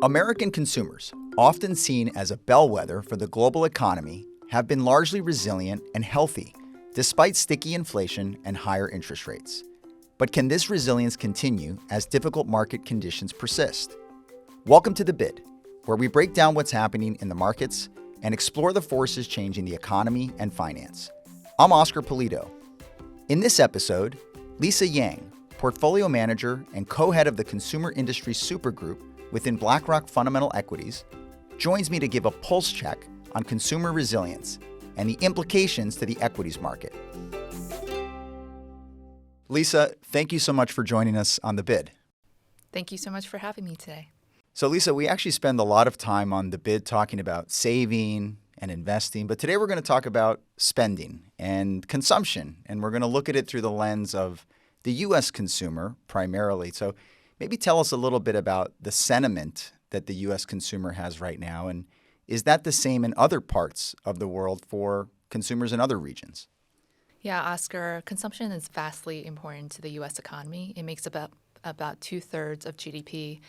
American consumers, often seen as a bellwether for the global economy, have been largely resilient and healthy, despite sticky inflation and higher interest rates. But can this resilience continue as difficult market conditions persist? Welcome to The Bid, where we break down what's happening in the markets and explore the forces changing the economy and finance. I'm Oscar Pulido. In this episode, Lisa Yang, portfolio manager and co-head of the consumer industry supergroup within BlackRock Fundamental Equities, joins me to give a pulse check on consumer resilience and the implications to the equities market. Lisa, thank you so much for joining us on The Bid. Thank you so much for having me today. So Lisa, we actually spend a lot of time on The Bid talking about saving and investing, but today we're going to talk about spending and consumption, and we're going to look at it through the lens of the U.S. consumer primarily. So maybe tell us a little bit about the sentiment that the U.S. consumer has right now, and is that the same in other parts of the world for consumers in other regions? Yeah, Oscar, consumption is vastly important to the U.S. economy. It makes about 2/3 of GDP.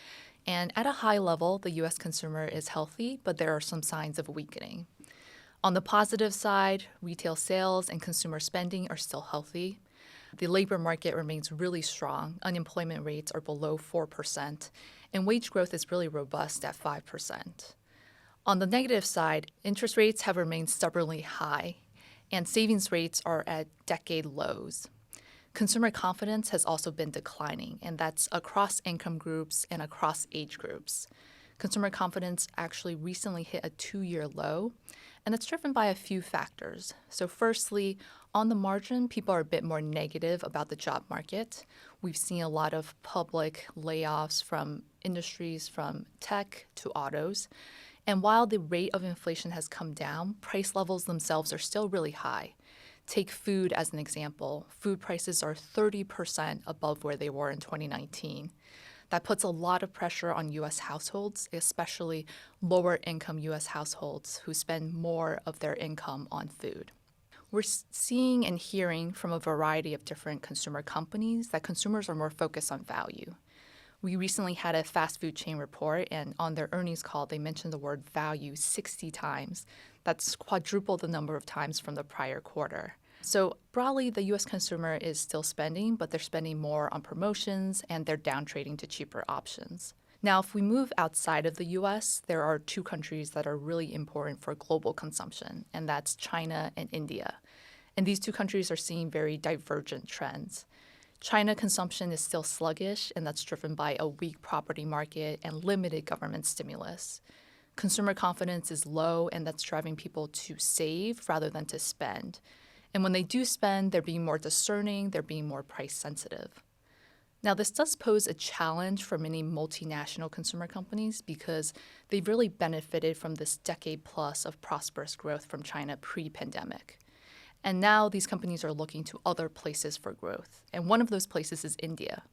And at a high level, the U.S. consumer is healthy, but there are some signs of weakening. On the positive side, retail sales and consumer spending are still healthy. The labor market remains really strong. Unemployment rates are below 4%, and wage growth is really robust at 5%. On the negative side, interest rates have remained stubbornly high, and savings rates are at decade lows. Consumer confidence has also been declining, and that's across income groups and across age groups. Consumer confidence actually recently hit a 2-year low, and it's driven by a few factors. So firstly, on the margin, people are a bit more negative about the job market. We've seen a lot of public layoffs from industries from tech to autos. And while the rate of inflation has come down, price levels themselves are still really high. Take food as an example. Food prices are 30% above where they were in 2019. That puts a lot of pressure on U.S. households, especially lower income U.S. households who spend more of their income on food. We're seeing and hearing from a variety of different consumer companies that consumers are more focused on value. We recently had a fast food chain report, and on their earnings call, they mentioned the word value 60 times. That's quadruple the number of times from the prior quarter. So broadly, the U.S. consumer is still spending, but they're spending more on promotions and they're downtrading to cheaper options. Now, if we move outside of the U.S., there are two countries that are really important for global consumption, and that's China and India. And these two countries are seeing very divergent trends. China consumption is still sluggish, and that's driven by a weak property market and limited government stimulus. Consumer confidence is low, and that's driving people to save rather than to spend. And when they do spend, they're being more discerning, they're being more price sensitive. Now, this does pose a challenge for many multinational consumer companies because they've really benefited from this decade plus of prosperous growth from China pre-pandemic. And now these companies are looking to other places for growth. And one of those places is India.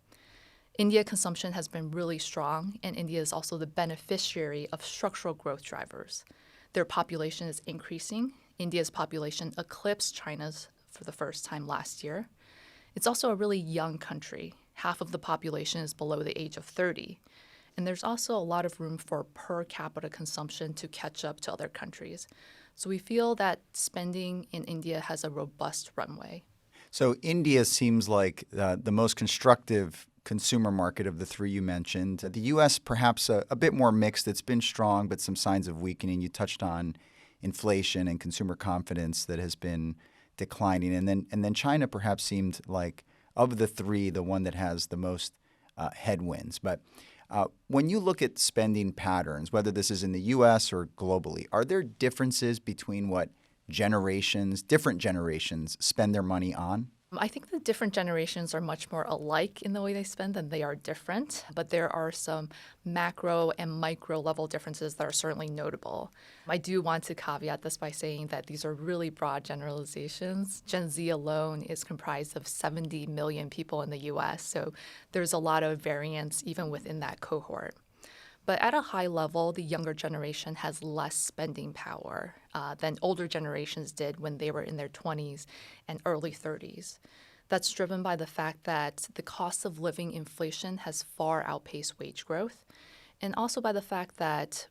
India consumption has been really strong, and India is also the beneficiary of structural growth drivers. Their population is increasing. India's population eclipsed China's for the first time last year. It's also a really young country. Half of the population is below the age of 30. And there's also a lot of room for per capita consumption to catch up to other countries. So we feel that spending in India has a robust runway. So India seems like the most constructive consumer market of the three you mentioned. The U.S. perhaps a bit more mixed. It's been strong, but some signs of weakening. You touched on inflation and consumer confidence that has been declining. And then China perhaps seemed like, of the three, the one that has the most headwinds. But when you look at spending patterns, whether this is in the U.S. or globally, are there differences between what different generations spend their money on? I think the different generations are much more alike in the way they spend than they are different, but there are some macro and micro level differences that are certainly notable. I do want to caveat this by saying that these are really broad generalizations. Gen Z alone is comprised of 70 million people in the US, so there's a lot of variance even within that cohort. But at a high level, the younger generation has less spending power than older generations did when they were in their 20s and early 30s. That's driven by the fact that the cost of living inflation has far outpaced wage growth. and also by the fact that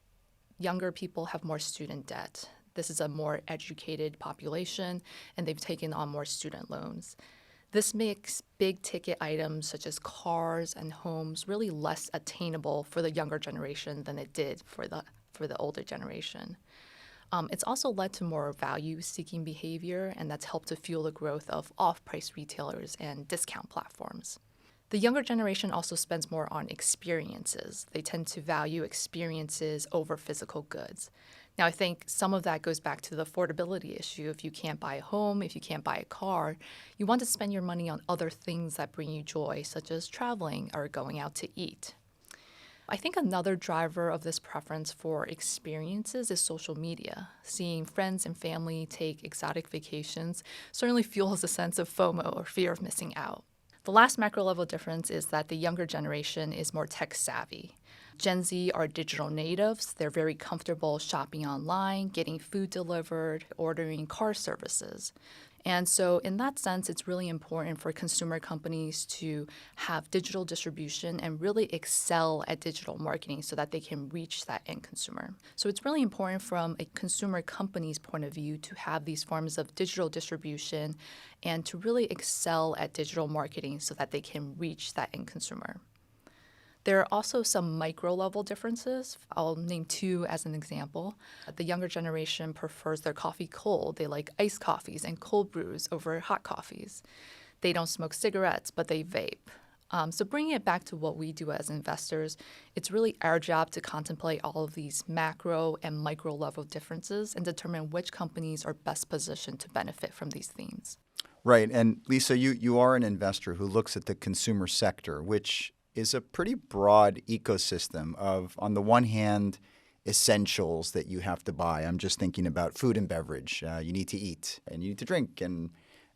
younger people have more student debt. This is a more educated population, and they've taken on more student loans. This makes big ticket items such as cars and homes really less attainable for the younger generation than it did for the older generation. It's also led to more value-seeking behavior, and that's helped to fuel the growth of off-price retailers and discount platforms. The younger generation also spends more on experiences. They tend to value experiences over physical goods. Now, I think some of that goes back to the affordability issue. If you can't buy a home, if you can't buy a car, you want to spend your money on other things that bring you joy, such as traveling or going out to eat. I think another driver of this preference for experiences is social media. Seeing friends and family take exotic vacations certainly fuels a sense of FOMO, or fear of missing out. The last macro level difference is that the younger generation is more tech savvy. Gen Z are digital natives. They're very comfortable shopping online, getting food delivered, ordering car services. And so in that sense, it's really important for consumer companies to have digital distribution and really excel at digital marketing so that they can reach that end consumer. So it's really important from a consumer company's point of view to have these forms of digital distribution and to really excel at digital marketing so that they can reach that end consumer. There are also some micro-level differences. I'll name two as an example. The younger generation prefers their coffee cold. They like iced coffees and cold brews over hot coffees. They don't smoke cigarettes, but they vape. So bringing it back to what we do as investors, it's really our job to contemplate all of these macro and micro-level differences and determine which companies are best positioned to benefit from these themes. Right. And Lisa, you are an investor who looks at the consumer sector, which is a pretty broad ecosystem of, on the one hand, essentials that you have to buy. I'm just thinking about food and beverage. You need to eat and you need to drink. And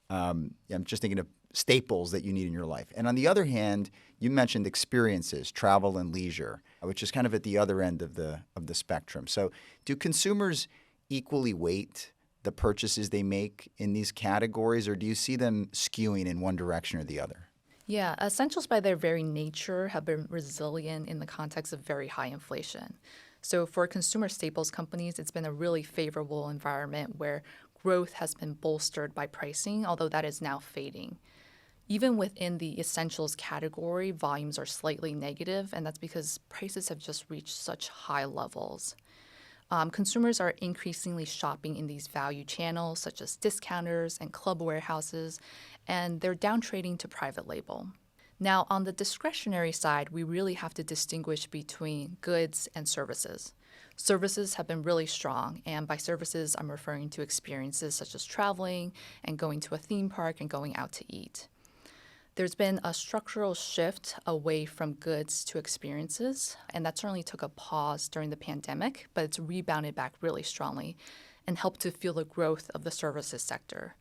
I'm just thinking of staples that you need in your life. And on the other hand, you mentioned experiences, travel and leisure, which is kind of at the other end of the spectrum. So do consumers equally weight the purchases they make in these categories, or do you see them skewing in one direction or the other? Yeah, essentials by their very nature have been resilient in the context of very high inflation. So for consumer staples companies, it's been a really favorable environment where growth has been bolstered by pricing, although that is now fading. Even within the essentials category, volumes are slightly negative, and that's because prices have just reached such high levels. Consumers are increasingly shopping in these value channels, such as discounters and club warehouses, and they're downtrading to private label. Now, on the discretionary side, we really have to distinguish between goods and services. Services have been really strong, and by services, I'm referring to experiences such as traveling and going to a theme park and going out to eat. There's been a structural shift away from goods to experiences, and that certainly took a pause during the pandemic, but it's rebounded back really strongly and helped to fuel the growth of the services sector.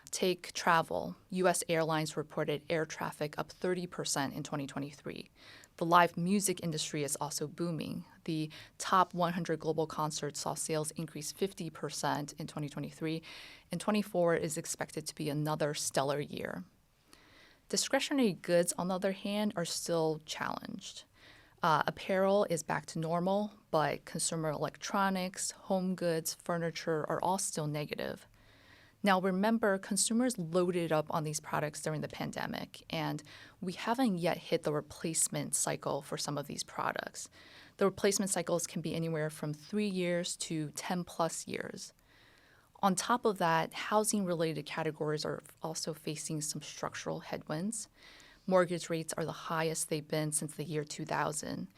Take travel. U.S. airlines reported air traffic up 30% in 2023. The live music industry is also booming. The top 100 global concerts saw sales increase 50% in 2023, and 2024 is expected to be another stellar year. Discretionary goods, on the other hand, are still challenged. Apparel is back to normal, but consumer electronics, home goods, furniture are all still negative. Now, remember, consumers loaded up on these products during the pandemic, and we haven't yet hit the replacement cycle for some of these products. The replacement cycles can be anywhere from 3 years to 10 plus years. On top of that, housing-related categories are also facing some structural headwinds. Mortgage rates are the highest they've been since the year 2000,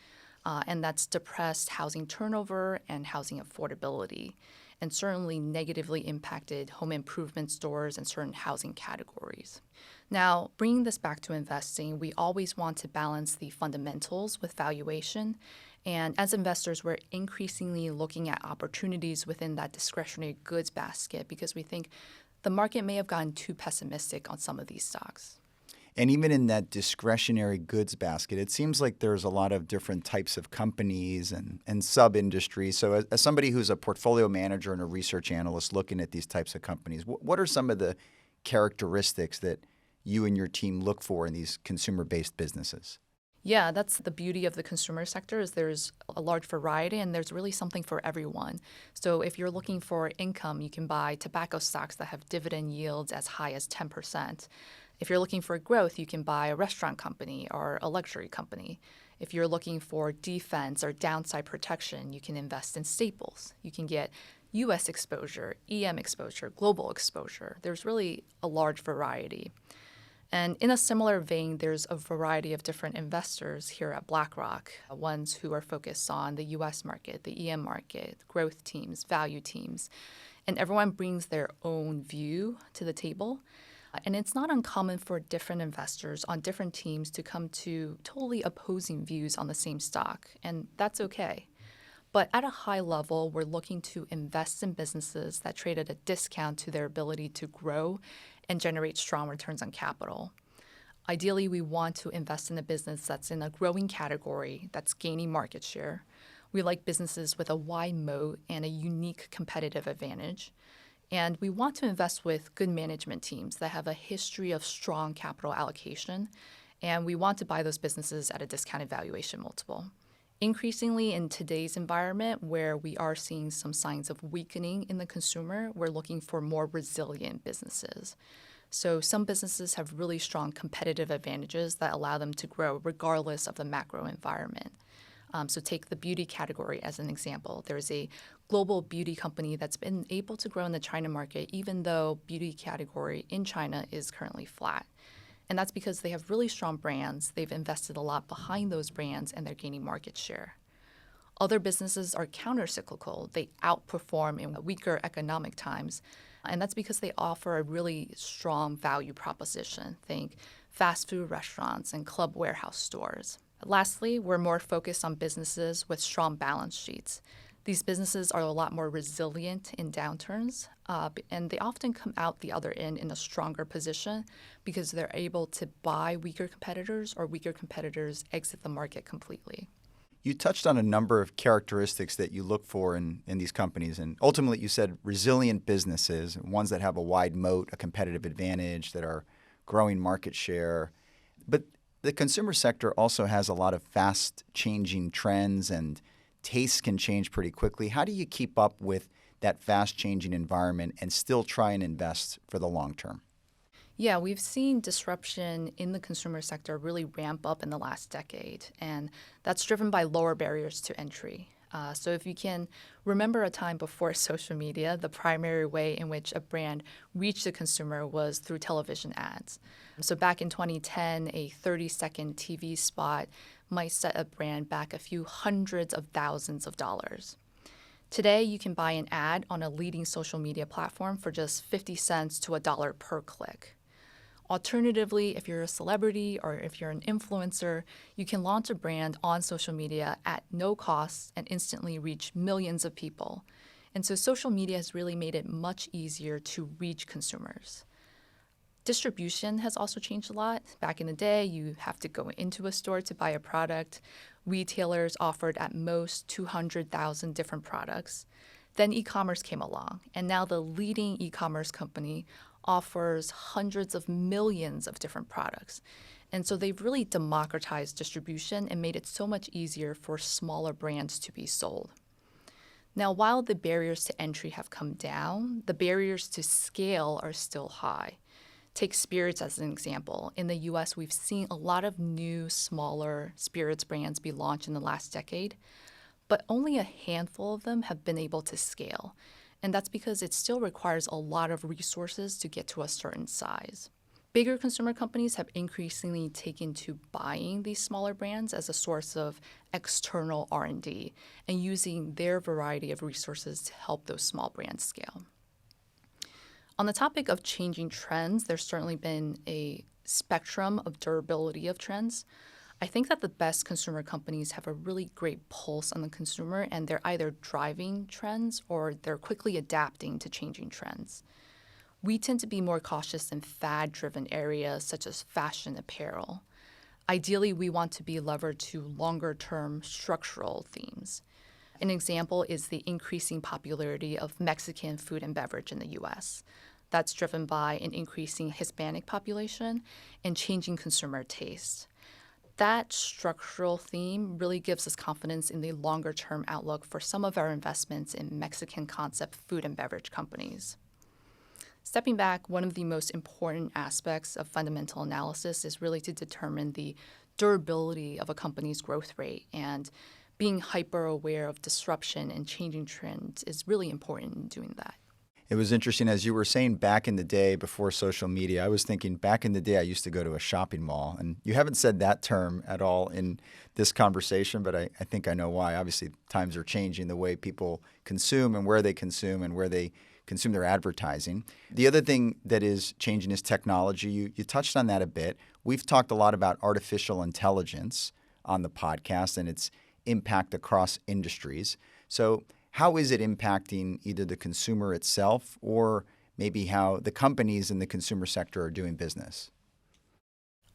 and that's depressed housing turnover and housing affordability, and certainly negatively impacted home improvement stores and certain housing categories. Now, bringing this back to investing, we always want to balance the fundamentals with valuation. And as investors, we're increasingly looking at opportunities within that discretionary goods basket because we think the market may have gotten too pessimistic on some of these stocks. And even in that discretionary goods basket, it seems like there's a lot of different types of companies and sub-industries. So as somebody who's a portfolio manager and a research analyst looking at these types of companies, what are some of the characteristics that you and your team look for in these consumer-based businesses? Yeah, that's the beauty of the consumer sector is there's a large variety and there's really something for everyone. So if you're looking for income, you can buy tobacco stocks that have dividend yields as high as 10%. If you're looking for growth, you can buy a restaurant company or a luxury company. If you're looking for defense or downside protection, you can invest in staples. You can get US exposure, EM exposure, global exposure. There's really a large variety. And in a similar vein, there's a variety of different investors here at BlackRock, ones who are focused on the US market, the EM market, growth teams, value teams. And everyone brings their own view to the table. And it's not uncommon for different investors on different teams to come to totally opposing views on the same stock. And that's okay. But at a high level, we're looking to invest in businesses that trade at a discount to their ability to grow and generate strong returns on capital. Ideally, we want to invest in a business that's in a growing category that's gaining market share. We like businesses with a wide moat and a unique competitive advantage. And we want to invest with good management teams that have a history of strong capital allocation. And we want to buy those businesses at a discounted valuation multiple. Increasingly in today's environment where we are seeing some signs of weakening in the consumer, we're looking for more resilient businesses. So some businesses have really strong competitive advantages that allow them to grow regardless of the macro environment. So take the beauty category as an example. There's a global beauty company that's been able to grow in the China market even though beauty category in China is currently flat. And that's because they have really strong brands. They've invested a lot behind those brands and they're gaining market share. Other businesses are counter-cyclical. They outperform in weaker economic times. And that's because they offer a really strong value proposition. Think fast food restaurants and club warehouse stores. Lastly, we're more focused on businesses with strong balance sheets. These businesses are a lot more resilient in downturns, and they often come out the other end in a stronger position because they're able to buy weaker competitors or weaker competitors exit the market completely. You touched on a number of characteristics that you look for in these companies, and ultimately you said resilient businesses, ones that have a wide moat, a competitive advantage, that are growing market share. But the consumer sector also has a lot of fast-changing trends and tastes can change pretty quickly. How do you keep up with that fast-changing environment and still try and invest for the long term? Yeah, we've seen disruption in the consumer sector really ramp up in the last decade, and that's driven by lower barriers to entry. So if you can remember a time before social media, the primary way in which a brand reached the consumer was through television ads. So back in 2010, a 30-second TV spot might set a brand back a few hundreds of thousands of dollars. Today, you can buy an ad on a leading social media platform for just 50 cents to $1 per click. Alternatively, if you're a celebrity or if you're an influencer, you can launch a brand on social media at no cost and instantly reach millions of people. And so social media has really made it much easier to reach consumers. Distribution has also changed a lot. Back in the day, you have to go into a store to buy a product. Retailers offered at most 200,000 different products. Then e-commerce came along, and now the leading e-commerce company offers hundreds of millions of different products. And so they've really democratized distribution and made it so much easier for smaller brands to be sold. Now, while the barriers to entry have come down, the barriers to scale are still high. Take spirits as an example. In the US, we've seen a lot of new, smaller spirits brands be launched in the last decade, but only a handful of them have been able to scale. And that's because it still requires a lot of resources to get to a certain size. Bigger consumer companies have increasingly taken to buying these smaller brands as a source of external R&D and using their variety of resources to help those small brands scale. On the topic of changing trends, there's certainly been a spectrum of durability of trends. I think that the best consumer companies have a really great pulse on the consumer, and they're either driving trends or they're quickly adapting to changing trends. We tend to be more cautious in fad-driven areas such as fashion apparel. Ideally, we want to be levered to longer-term structural themes. An example is the increasing popularity of Mexican food and beverage in the U.S. That's driven by an increasing Hispanic population and changing consumer taste. That structural theme really gives us confidence in the longer term outlook for some of our investments in Mexican concept food and beverage companies. Stepping back, one of the most important aspects of fundamental analysis is really to determine the durability of a company's growth rate, and being hyper aware of disruption and changing trends is really important in doing that. It was interesting, as you were saying, back in the day before social media, I was thinking back in the day I used to go to a shopping mall. And you haven't said that term at all in this conversation, but I think I know why. Obviously, times are changing the way people consume and where they consume and where they consume their advertising. The other thing that is changing is technology. You touched on that a bit. We've talked a lot about artificial intelligence on the podcast and its impact across industries. So how is it impacting either the consumer itself or maybe how the companies in the consumer sector are doing business?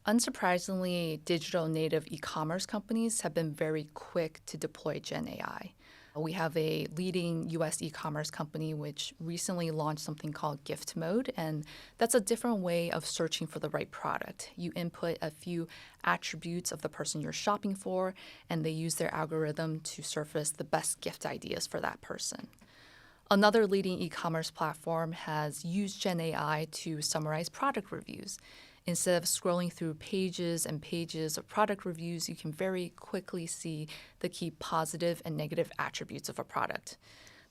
Unsurprisingly, digital native e-commerce companies have been very quick to deploy Gen AI. We have a leading US e-commerce company which recently launched something called gift mode, and that's a different way of searching for the right product. You input a few attributes of the person you're shopping for, and they use their algorithm to surface the best gift ideas for that person. Another leading e-commerce platform has used Gen AI to summarize product reviews. Instead of scrolling through pages and pages of product reviews, you can very quickly see the key positive and negative attributes of a product.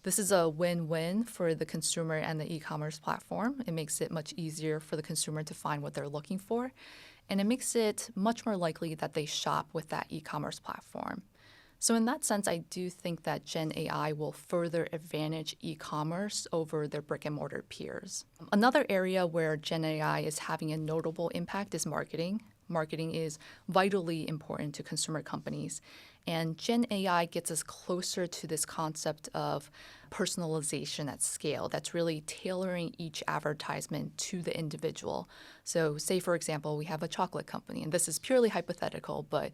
This is a win-win for the consumer and the e-commerce platform. It makes it much easier for the consumer to find what they're looking for, and it makes it much more likely that they shop with that e-commerce platform. So in that sense, I do think that Gen AI will further advantage e-commerce over their brick-and-mortar peers. Another area where Gen AI is having a notable impact is marketing. Marketing is vitally important to consumer companies, and Gen AI gets us closer to this concept of personalization at scale that's really tailoring each advertisement to the individual. So say, for example, we have a chocolate company, and this is purely hypothetical, but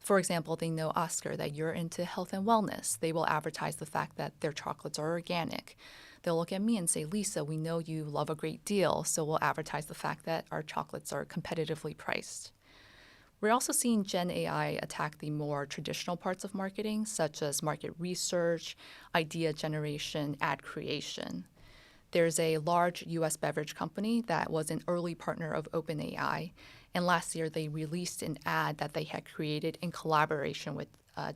for example, they know, Oscar, that you're into health and wellness. They will advertise the fact that their chocolates are organic. They'll look at me and say, Lisa, we know you love a great deal, so we'll advertise the fact that our chocolates are competitively priced. We're also seeing Gen AI attack the more traditional parts of marketing, such as market research, idea generation, ad creation. There's a large U.S. beverage company that was an early partner of OpenAI, and last year they released an ad that they had created in collaboration with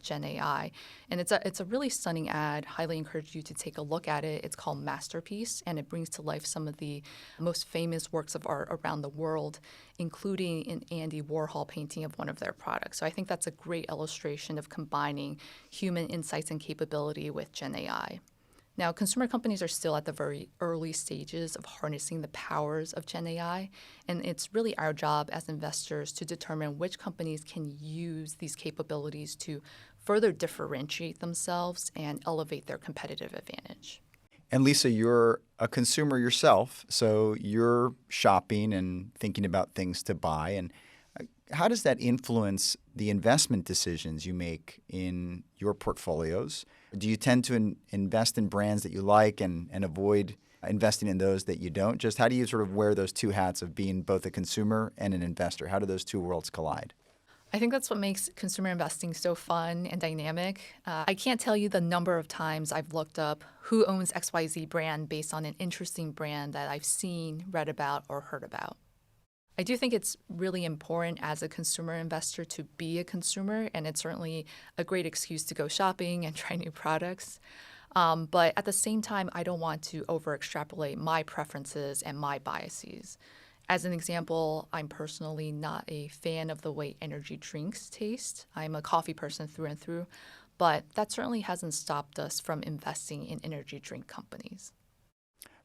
Gen AI. And it's a really stunning ad. Highly encourage you to take a look at it. It's called Masterpiece, and it brings to life some of the most famous works of art around the world, including an Andy Warhol painting of one of their products. So I think that's a great illustration of combining human insights and capability with Gen AI. Now, consumer companies are still at the very early stages of harnessing the powers of Gen AI, and it's really our job as investors to determine which companies can use these capabilities to further differentiate themselves and elevate their competitive advantage. And Lisa, you're a consumer yourself, so you're shopping and thinking about things to buy. And how does that influence the investment decisions you make in your portfolios? Do you tend to invest in brands that you like and avoid investing in those that you don't? Just how do you sort of wear those two hats of being both a consumer and an investor? How do those two worlds collide? I think that's what makes consumer investing so fun and dynamic. I can't tell you the number of times I've looked up who owns XYZ brand based on an interesting brand that I've seen, read about, or heard about. I do think it's really important as a consumer investor to be a consumer, and it's certainly a great excuse to go shopping and try new products. But at the same time, I don't want to over-extrapolate my preferences and my biases. As an example, I'm personally not a fan of the way energy drinks taste. I'm a coffee person through and through, but that certainly hasn't stopped us from investing in energy drink companies.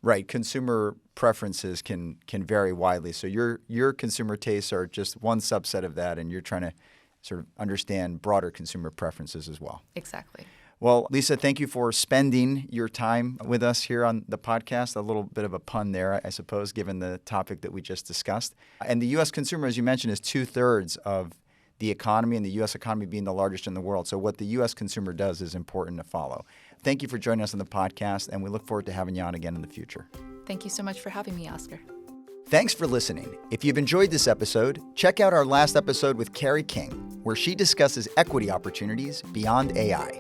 Right. Consumer preferences can vary widely. So your consumer tastes are just one subset of that, and you're trying to sort of understand broader consumer preferences as well. Exactly. Well, Lisa, thank you for spending your time with us here on the podcast. A little bit of a pun there, I suppose, given the topic that we just discussed. And the U.S. consumer, as you mentioned, is 2/3 of the economy, and the U.S. economy being the largest in the world. So what the U.S. consumer does is important to follow. Thank you for joining us on the podcast, and we look forward to having you on again in the future. Thank you so much for having me, Oscar. Thanks for listening. If you've enjoyed this episode, check out our last episode with Carrie King, where she discusses equity opportunities beyond AI.